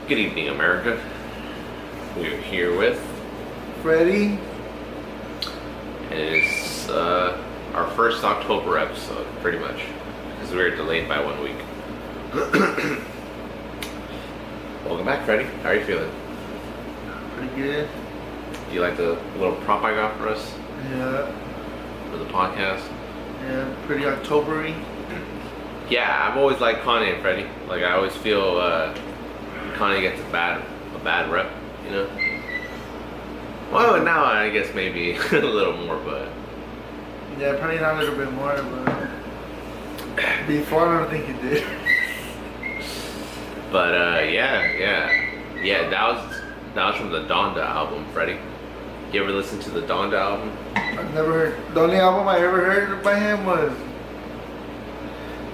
Good evening, America. We're here with Fredy. and it's our first October episode, pretty much, because we were delayed by 1 week. Welcome back, Fredy. How are you feeling? Pretty good. Do you like the little prop I got for us Yeah. for the podcast? Yeah, pretty October-y. Yeah, I've always liked Kanye and Fredy. Like, I always feel Kanye gets a bad rep, you know? Well, now I guess maybe a little more, but... Yeah, probably not a little bit more, but... Before, I don't think he did. But, yeah, that was from the Donda album, Fredy. You ever listen to the Donda album? I've never heard... The only album I ever heard by him was...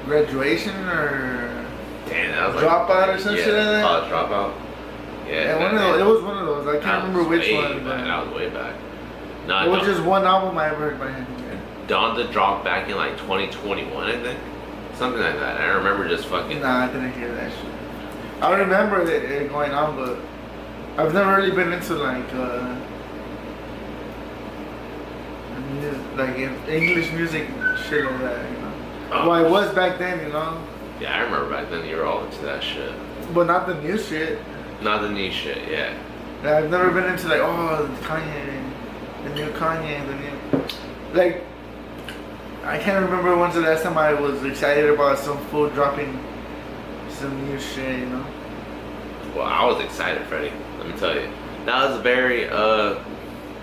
Graduation, or... Damn, that was Dropout or some shit like that? College Dropout. Yeah, one of those. It was one of those. I can't remember which one. That was way back. No, it was just one album I ever heard by him. Donda dropped back in like 2021, I think. Something like that. I remember just fucking... Nah, I didn't hear that shit. I remember it going on, but I've never really been into like English music shit like that, you know. Oh. Well, I was back then, you know. Yeah, I remember back then you were all into that shit. But not the new shit. Not the new shit, yeah. I've never been into like, oh, Kanye, the new Kanye, the new... Like, I can't remember when's the last time I was excited about some fool dropping some new shit, you know. Well, I was excited, Fredy. Let me tell you. That was a very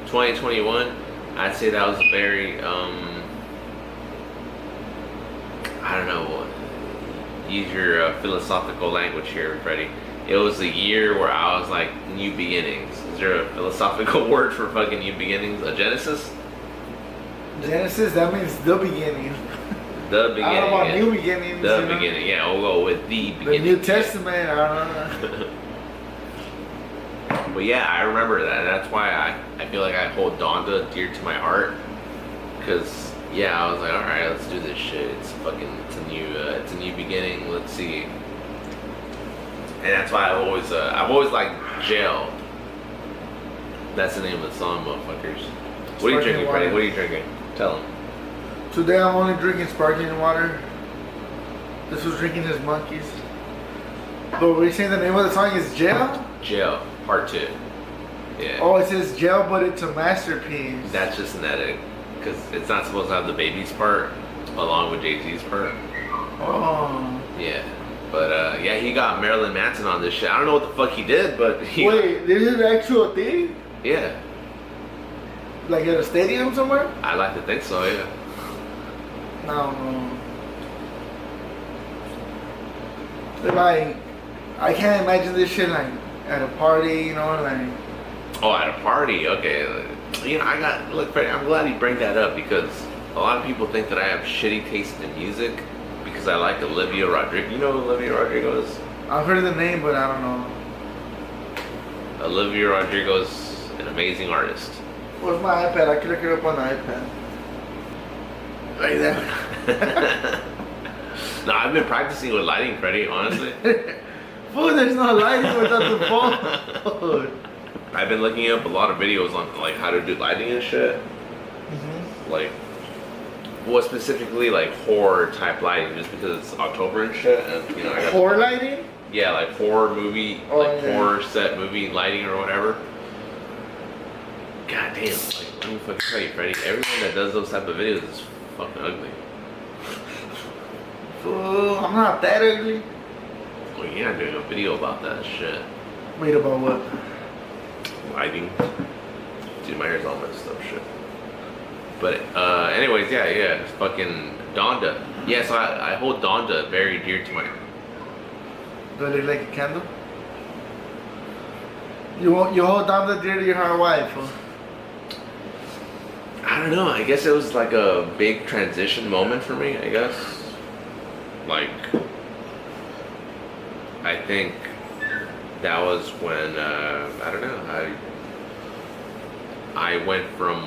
2021. I'd say that was a very I don't know. Use your philosophical language here, Fredy. It was a year where I was like, new beginnings. Is there a philosophical word for fucking new beginnings? A Genesis? Genesis, that means the beginning. The beginning. I don't know about yeah. new beginnings. The beginning, yeah. We'll go with the beginning. The New Testament, I don't know. But yeah, I remember that. That's why I feel like I hold Donda dear to my heart. Because, yeah, I was like, alright, let's do this shit. It's a new beginning. Let's see. And that's why I've always liked Jail. That's the name of the song, motherfuckers. What are you drinking, Fredy? What are you drinking? Tell them. Today I'm only drinking sparkling water. This was drinking his monkeys. But we're saying the name of the song is Jail? Jail, part 2. Yeah. Oh, it says Jail, but it's a masterpiece. That's just an edit. Because it's not supposed to have the baby's part along with Jay-Z's part. Oh. Yeah. But, yeah, he got Marilyn Manson on this shit. I don't know what the fuck he did, but he... Wait, this is an actual thing? Yeah. Like at a stadium somewhere? I like to think so, yeah. No. Like, I can't imagine this shit like at a party, you know, like... Oh, at a party? Okay. You know, look, Fredy, I'm glad you bring that up because a lot of people think that I have shitty taste in music because I like Olivia Rodrigo. You know who Olivia Rodrigo is? I've heard of the name, but I don't know. Olivia Rodrigo is an amazing artist. Where's my iPad? I can look it up on the iPad. Like that. No, I've been practicing with lighting, Fredy, honestly. Fool, there's no lighting without the phone. I've been looking up a lot of videos on like how to do lighting and shit. Mm-hmm. Like, well, specifically like horror type lighting, just because it's October and shit, and you know, I got horror lighting. Yeah, like horror movie, horror set movie lighting or whatever. God damn, like, let me fucking tell you, Fredy, everyone that does those type of videos is fucking ugly. Fool, I'm not that ugly. Well, you're not doing a video about that shit. Wait, about what? Lighting. Dude, my hair's all messed up, shit. But, anyways, yeah, it's fucking Donda. Yeah, so I hold Donda very dear to my heart. Do I look like a candle? You hold Donda dear to your heart, wife? Huh? I don't know, I guess it was like a big transition moment for me, I guess. Like, I think that was when, I don't know, I went from,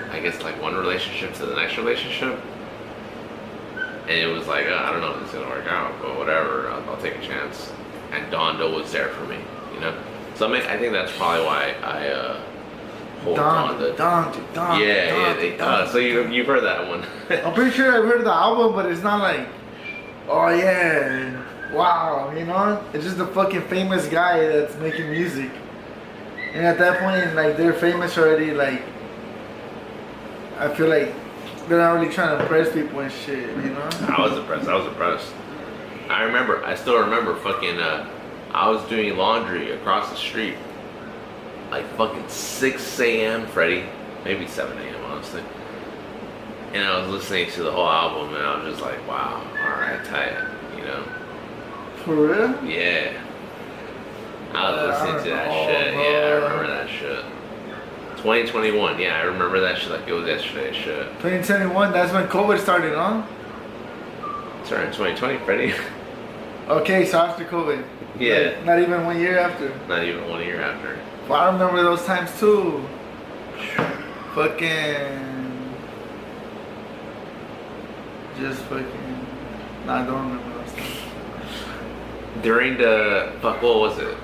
I guess, like one relationship to the next relationship. And it was like, I don't know if it's gonna work out, but whatever, I'll take a chance. And Donda was there for me, you know. So I think that's probably why I hold Donda. Donda. So you've heard that one. I'm pretty sure I've heard the album, but it's not like, oh yeah, wow, you know. It's just a fucking famous guy that's making music, and at that point, like they're famous already. Like, I feel like they're not really trying to impress people and shit, you know. I was impressed. I still remember fucking. I was doing laundry across the street, like fucking 6 a.m. Fredy, maybe 7 a.m. honestly. And I was listening to the whole album, and I was just like, wow, all right, tight, you know. For real? Yeah. I was listening to that shit. Yeah, I remember that shit. 2021. Yeah, I remember that shit like it was yesterday's shit. 2021. That's when COVID started, huh? Started in 2020, Fredy. Okay, so after COVID. Yeah. Like, not even 1 year after. Not even 1 year after. Well, I remember those times too. Fucking. Just fucking. Nah, I don't remember those times. During the what was it?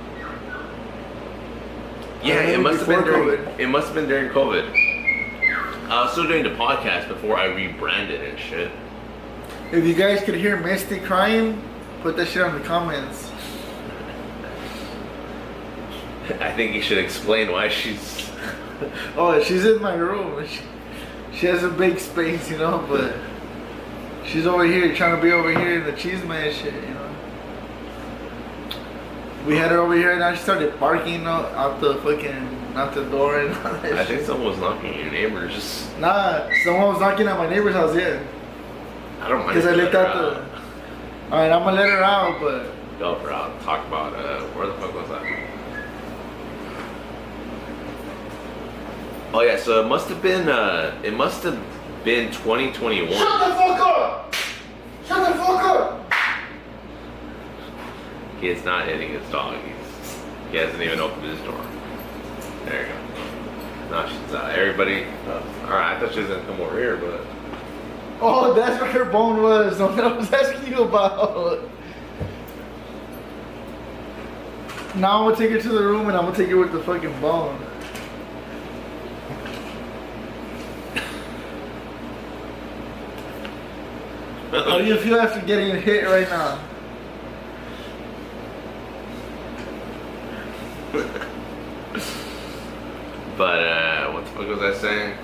Yeah, it must have been during COVID. It must have been during COVID. I was still doing the podcast before I rebranded and shit. If you guys could hear Misty crying, put that shit on the comments. I think you should explain why she's. Oh, she's in my room. She has a big space, you know, but she's over here trying to be over here in the cheese man shit, you know. We had her over here, and now she started barking out the door and all that I shit. think someone was knocking at your neighbors. Just Nah, someone was knocking at my neighbor's house, yeah. I don't mind. Because I let out the. Alright, I'm gonna let her out, but. Go for out. Talk about where the fuck was that? Oh yeah, so it must have been 2021. Shut the fuck up! Shut the fuck up! He is not hitting his dog. He hasn't even opened his door. There you go. Now she's out. Everybody. Alright, I thought she was gonna come over here, but. Oh, that's what her bone was. That's what I was asking you about. Now I'm gonna take her to the room and I'm gonna take her with the fucking bone. How do you feel after getting hit right now? But what the fuck was I saying?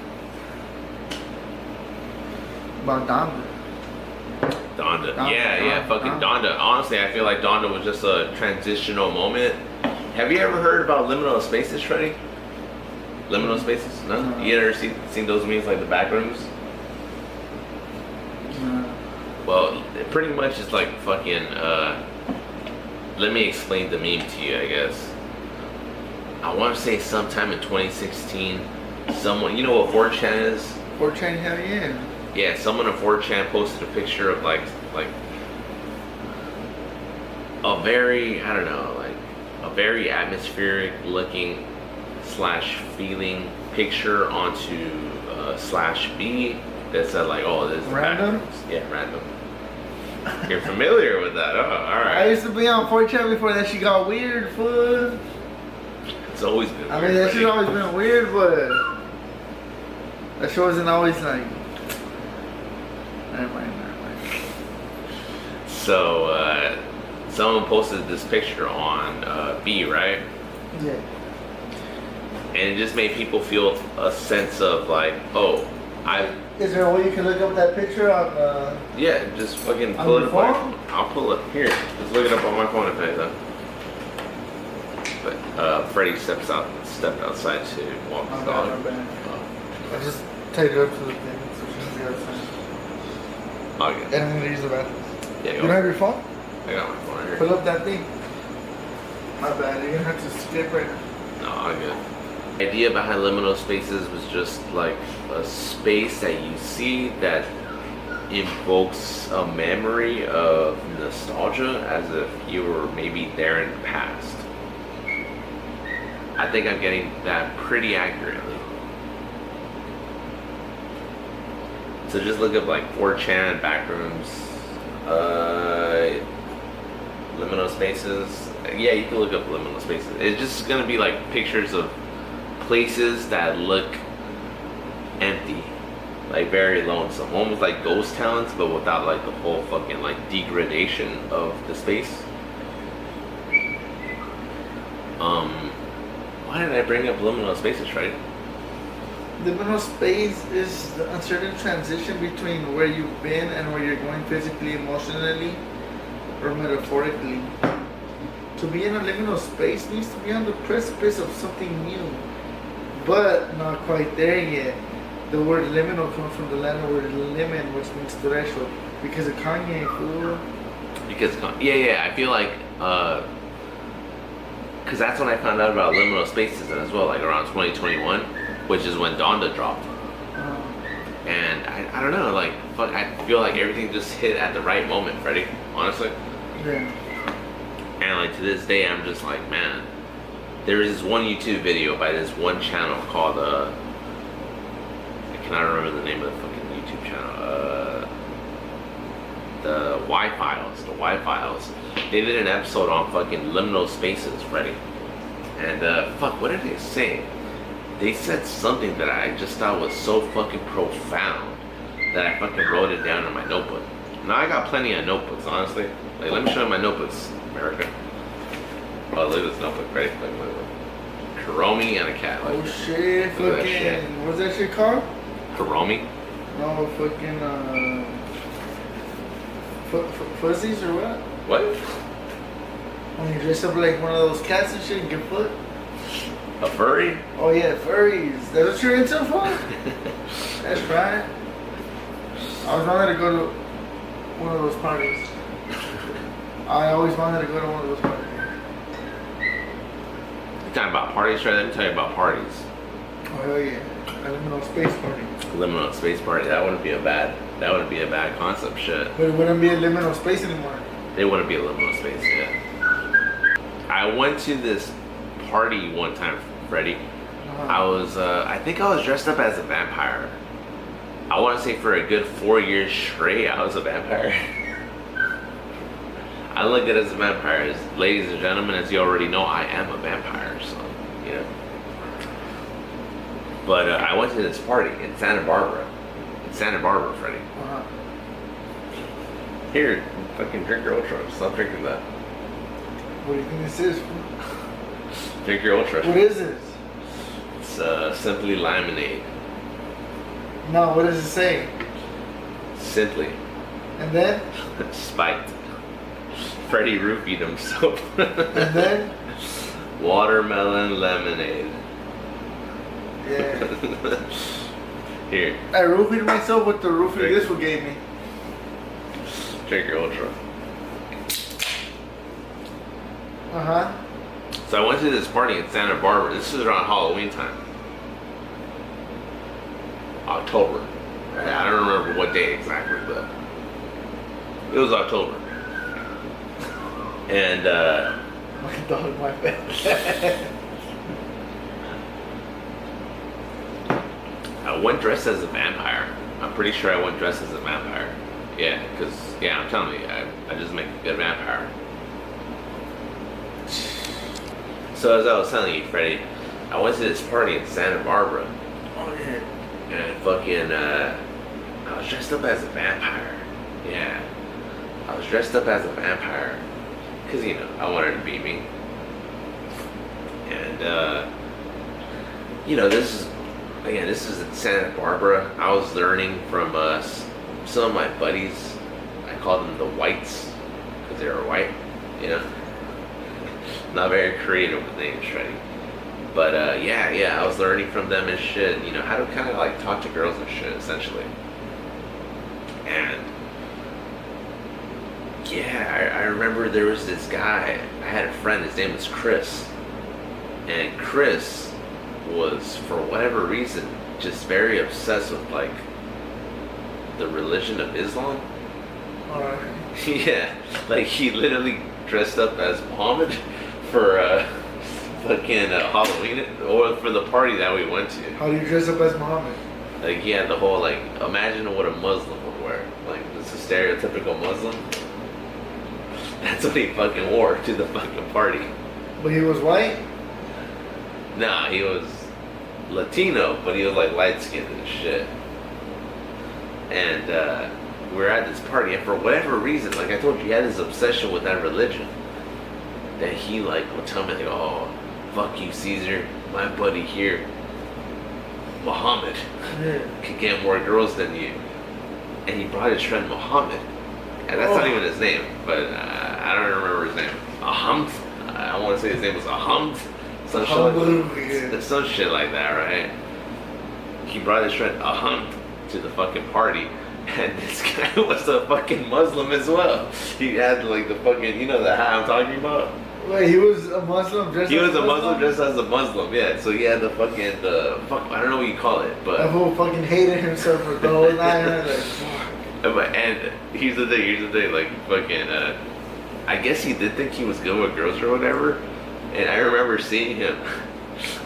About Donda. Donda. Yeah, fucking Donda. Honestly, I feel like Donda was just a transitional moment. Have you ever heard about liminal spaces, Fredy? Liminal spaces? No? You ever seen those memes like the back rooms? No. Well, it pretty much is like fucking, let me explain the meme to you, I guess. I want to say sometime in 2016, someone, you know what 4chan is? 4chan, hell yeah. Yeah, someone on 4chan posted a picture of like a very, I don't know, like a very atmospheric looking / feeling picture onto /B that said like, oh, this is random? Yeah, random. You're familiar with that? Oh, alright. I used to be on 4chan before that shit got weird, fool. It's always been weird. I mean, that shit's always been weird, but that shit wasn't always like. Never mind. So, someone posted this picture on B, right? Yeah. And it just made people feel a sense of like, oh, Is there a way you can look up that picture on? Yeah, just fucking on pull your it phone? up. I'll pull it here. Just look it up on my phone if anything. But Fredy stepped outside to walk his dog. I just tied her up to the thing so she doesn't get outside. Okay. And I'm gonna use the bathroom. Yeah, You don't have your phone? I got my phone right here. Pull up that thing. My bad. You're gonna have to skip right now. No, I'm good. The idea behind liminal spaces was just like a space that you see that invokes a memory of nostalgia as if you were maybe there in the past. I think I'm getting that pretty accurately. So just look up like 4chan, backrooms, liminal spaces. Yeah, you can look up liminal spaces. It's just gonna be like pictures of places that look empty, like very lonesome, almost like ghost towns, but without like the whole fucking like degradation of the space. Why did I bring up liminal spaces, right? Liminal space is the uncertain transition between where you've been and where you're going physically, emotionally, or metaphorically. To be in a liminal space means to be on the precipice of something new, but not quite there yet. The word liminal comes from the Latin word limen, which means threshold. Because of Kanye, fool. Because I feel like because that's when I found out about liminal spaces as well, like around 2021, which is when Donda dropped. And I don't know, like fuck, I feel like everything just hit at the right moment, Fredy. Honestly. Yeah. And like to this day, I'm just like, man, there is this one YouTube video by this one channel called I cannot remember the name of the fucking YouTube channel. The Y-Files. The Y-Files. They did an episode on fucking liminal spaces, Fredy. And fuck, what did they say? They said something that I just thought was so fucking profound that I fucking wrote it down in my notebook. Now I got plenty of notebooks, honestly. Like, let me show you my notebooks, America. Oh, look at this notebook, right? Look. Kuromi and a cat. Like, oh shit, fucking, what's that shit called? Kuromi? No, fucking, fuzzies or what? What? When you dress up like one of those cats and shit and get foot? A furry? Oh yeah, furries. That's what you're into, for? That's right. I was wanting to go to one of those parties. I always wanted to go to one of those parties. You're talking about parties, right? Let me tell you about parties. Oh hell yeah. A liminal space party. Liminal space party. That wouldn't be a bad concept, shit. But it wouldn't be a liminal space anymore. It wouldn't be a liminal space, yeah. I went to this party one time, Fredy. I think I was dressed up as a vampire. I want to say for a good 4 years straight, I was a vampire. I look good as a vampire. Ladies and gentlemen, as you already know, I am a vampire, so, you know. But I went to this party in Santa Barbara. In Santa Barbara, Fredy. Here, fucking drink your Ultra. Stop drinking that. What do you think this is? Drink your Ultra. What is this? It's Simply Lemonade. No, what does it say? Simply. And then? Spiked. Fredy roofied himself. And then? Watermelon lemonade. Yeah. Here. I roofied myself with the roofie this one gave me. Drink your Ultra. So I went to this party in Santa Barbara. This was around Halloween time. October. I don't remember what day exactly, but it was October. And My dog, my bed. I went dressed as a vampire. I'm pretty sure I went dressed as a vampire. Yeah, because, yeah, I'm telling you, I just make a good vampire. So as I was telling you, Fredy, I went to this party in Santa Barbara. Oh yeah. And fucking, I was dressed up as a vampire. Yeah. I was dressed up as a vampire. Because, you know, I wanted to be me. And, you know, this is in Santa Barbara. I was learning from some of my buddies. I call them the whites. Because they were white, you know. Not very creative with names, Fredy. But I was learning from them and shit, you know, how to kind of like talk to girls and shit, essentially. And yeah, I remember there was this guy, I had a friend, his name was Chris. And Chris was, for whatever reason, just very obsessed with like the religion of Islam. Alright. Yeah, like he literally dressed up as Muhammad for fucking Halloween, or for the party that we went to. How do you dress up as Muhammad? Like he had the whole like, imagine what a Muslim would wear. Like it's a stereotypical Muslim. That's what he fucking wore to the fucking party. But he was white? Nah, he was Latino, but he was like light skinned and shit. And we were at this party, and for whatever reason, like I told you, he had this obsession with that religion. That he like would tell me like, oh, fuck you, Caesar, my buddy here, Muhammad, could get more girls than you. And he brought his friend Muhammad. And that's not even his name, but I don't remember his name. Ahmed? I want to say his name was Ahmed. Some shit like that, right? He brought his friend Ahmed to the fucking party. And this guy was a fucking Muslim as well. He had like the fucking, you know the hat I'm talking about? Wait, he was a Muslim dressed He as was a Muslim dressed as a Muslim, yeah. So he had the fucking, fuck, I don't know what you call it, but... That fool fucking hated himself for the whole night. Like, fuck. And here's the thing, like fucking, I guess he did think he was good with girls or whatever. And I remember seeing him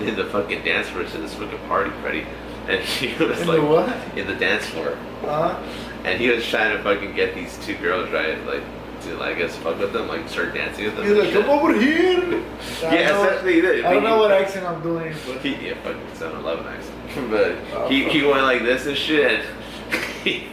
in the fucking dance floor to this fucking party, Fredy. And he was in like, the what? In the dance floor. Uh-huh. And he was trying to fucking get these two girls, right? Like, to, I guess, fuck with them, like, start dancing with them. He's like, come over here. Yeah, essentially he did. I don't know what accent I'm doing, but... Yeah, fucking 7-Eleven accent. But he went like this and shit. He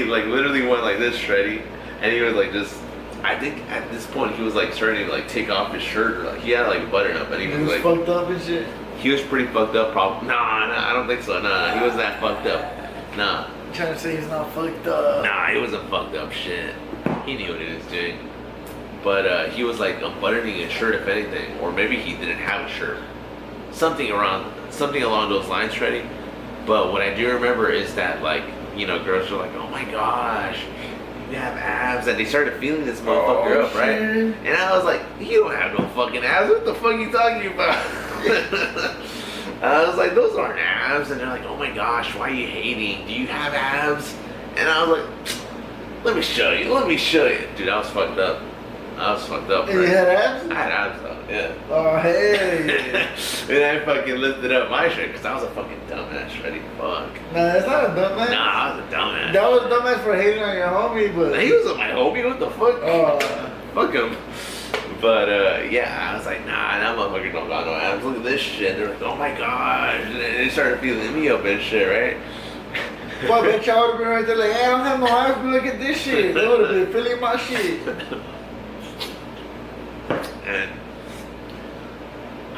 like literally went like this, Fredy. And he was like just, I think at this point he was like starting to like take off his shirt. Or, like, he had like a button up and he was like... fucked up and shit? He was pretty fucked up, probably. Nah, I don't think so. Nah, he wasn't that fucked up. Nah. I'm trying to say he's not fucked up. Nah, he wasn't fucked up shit. He knew what he was doing. But he was like unbuttoning his shirt, if anything. Or maybe he didn't have a shirt. Something along those lines, Fredy. But what I do remember is that, like, you know, girls were like, oh my gosh, you have abs. And they started feeling this motherfucker up, right? And I was like, you don't have no fucking abs. What the fuck are you talking about? I was like, those aren't abs. And they're like, oh my gosh, why are you hating? Do you have abs? And I was like, let me show you. Dude, I was fucked up. And you had abs? I had abs though, yeah. Oh, hey. And I fucking lifted up my shirt because I was a fucking dumbass, Fredy. Fuck. Nah, that's not a dumbass. Nah, I was a dumbass. That was a dumbass for hating on your homie, but... He wasn't my homie, what the fuck? Oh. Fuck him. But, yeah, I was like, nah, that motherfucker don't got no abs. Look at this shit. They're like, oh my gosh. And they started feeling me up and shit, right? Well, I bet y'all would have been right there like, hey, I don't have no abs, but look at this shit. They would have been feeling my shit. And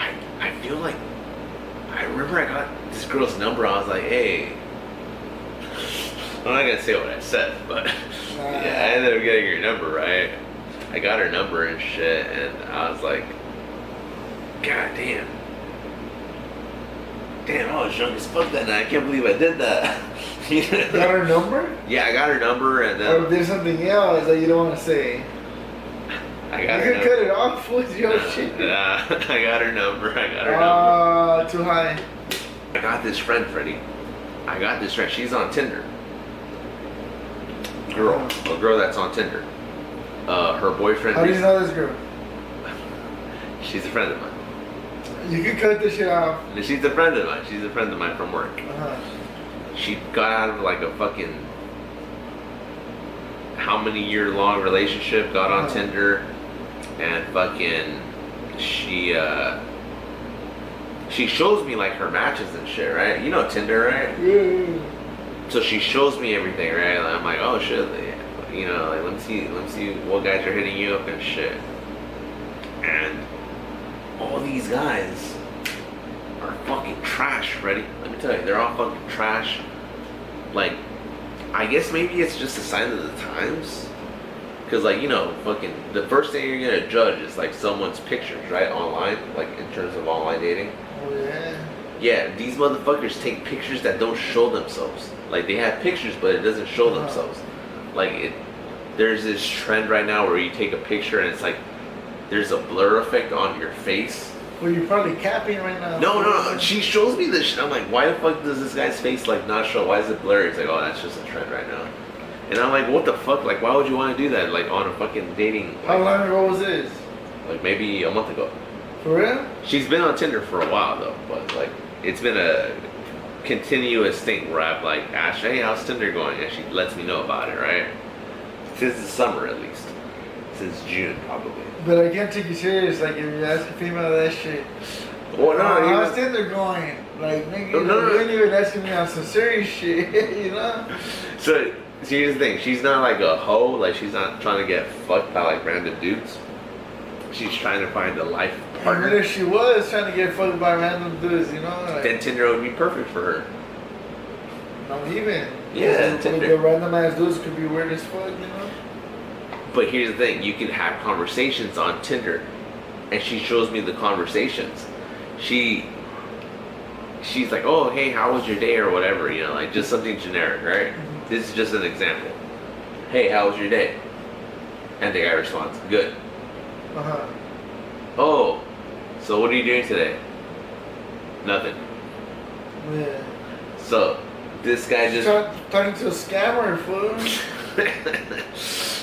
I feel like, I remember I got this girl's number. I was like, hey, I'm not gonna say what I said, but yeah, I ended up getting her number, right? I got her number and shit, and I was like, god damn, I was drunk as fuck that night. I can't believe I did that. You got her number? Yeah, I got her number, and then or there's something else that you don't want to say. I got you her could cut it off with your shit. I got her number. Number. Too high. I got this friend, Fredy. She's on Tinder. A girl that's on Tinder. Her boyfriend. How do you know this girl? She's a friend of mine. You can cut this shit off. She's a friend of mine from work. Uh-huh. She got out of like a fucking how many year long relationship, got on Tinder, and fucking she shows me like her matches and shit, right? You know Tinder, right? Yeah. So she shows me everything, right? And I'm like, oh shit, you know, like let me see what guys are hitting you up and shit. And all these guys are fucking trash, Fredy. Let me tell you, they're all fucking trash. Like, I guess maybe it's just a sign of the times. Cause like, you know, fucking the first thing you're gonna judge is like someone's pictures, right? Online, like in terms of online dating. Oh yeah. Yeah, these motherfuckers take pictures that don't show themselves. Like they have pictures, but it doesn't show themselves. Like there's this trend right now where you take a picture and it's like there's a blur effect on your face. Well, you're probably capping right now. No. She shows me this shit. I'm like, why the fuck does this guy's face like not show? Why is it blurry? It's like, oh, that's just a trend right now. And I'm like, what the fuck? Like, why would you want to do that? Like on a fucking dating. Like, how long ago was this? Like maybe a month ago. For real? She's been on Tinder for a while though, but like it's been a continuous thing where I'm like, Ash, hey, how's Tinder going? And she lets me know about it, right? Since the summer, at least. Since June, probably. But I can't take you serious. Like, if you ask a female that shit, Well, no, how's Tinder going? Like, nigga, you ain't even asking me on some serious shit, you know? So here's the thing. She's not like a hoe. Like, she's not trying to get fucked by, like, random dudes. She's trying to find a life partner. Even if she was trying to get fucked by random dudes, you know? Like, then Tinder would be perfect for her. not even. Yeah, Tinder. The random ass dudes could be weird as fuck, you know? But here's the thing. You can have conversations on Tinder. And she shows me the conversations. She's like, oh, hey, how was your day or whatever, you know, like just something generic, right? Mm-hmm. This is just an example. Hey, how was your day? And the guy responds, good. Uh-huh. Oh, so what are you doing today? Nothing. Yeah. So this guy just talking to a scammer, fool.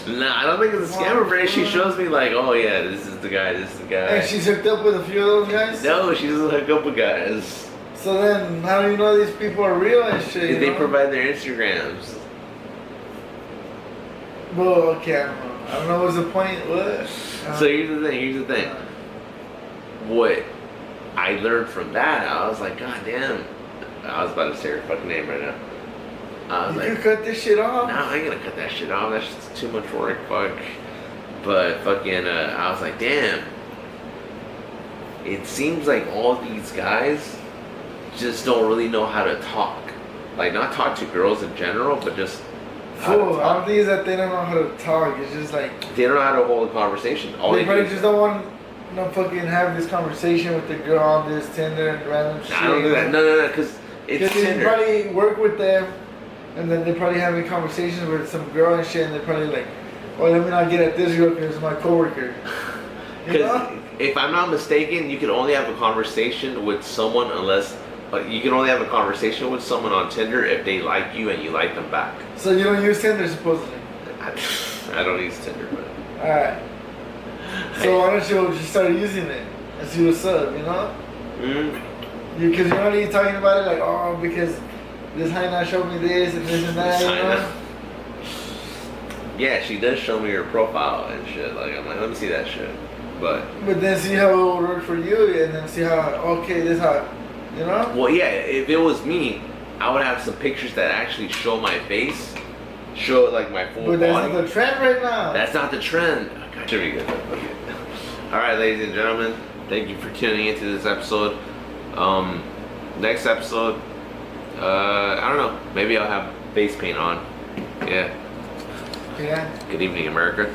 Nah, I don't think it's a scammer, Fredy. She shows me like, oh yeah, this is the guy, this is the guy. And she's hooked up with a few of those guys? No, she doesn't hook up with guys. So then, how do you know these people are real and shit? They provide their Instagrams. Well, okay, I don't know what's the point. What? So here's the thing. What I learned from that, I was like, God damn. I was about to say her fucking name right now. I was You like, can cut this shit off? no, I ain't gonna cut that shit off. That's just too much work, fuck. But fucking, I was like, damn. It seems like all these guys just don't really know how to talk. Like, not talk to girls in general, but just how to Fool, I don't talk. think it's that they don't know how to talk. It's just like They don't know how to hold a conversation. All they do probably is- just don't want to fucking have this conversation with the girl on this Tinder and random shit. I don't do that. No, because it's Because they Tinder. probably work with them, and then they probably having conversations with some girl and shit, and they're probably like, "Oh, let me not get at this girl because it's my coworker." You Because know? if I'm not mistaken, you can only have a conversation with someone unless you can only have a conversation with someone on Tinder if they like you and you like them back. So you don't use Tinder supposedly. I don't use Tinder, but All right. So why don't you just start using it and see what's up? You know? Because you're only talking about it like, oh, because this hyena showed me this and this and that. You know? Yeah, she does show me her profile and shit. Like, I'm like, let me see that shit. But then see how it would work for you, and then see how okay this how, you know? well, yeah, if it was me, I would have some pictures that actually show my face, show like my full But that's body. not the trend right now. That's not the trend. Okay, should be good. Okay. All right, ladies and gentlemen, thank you for tuning into this episode. Next episode, I don't know. Maybe I'll have face paint on. Yeah. Yeah. Good evening, America.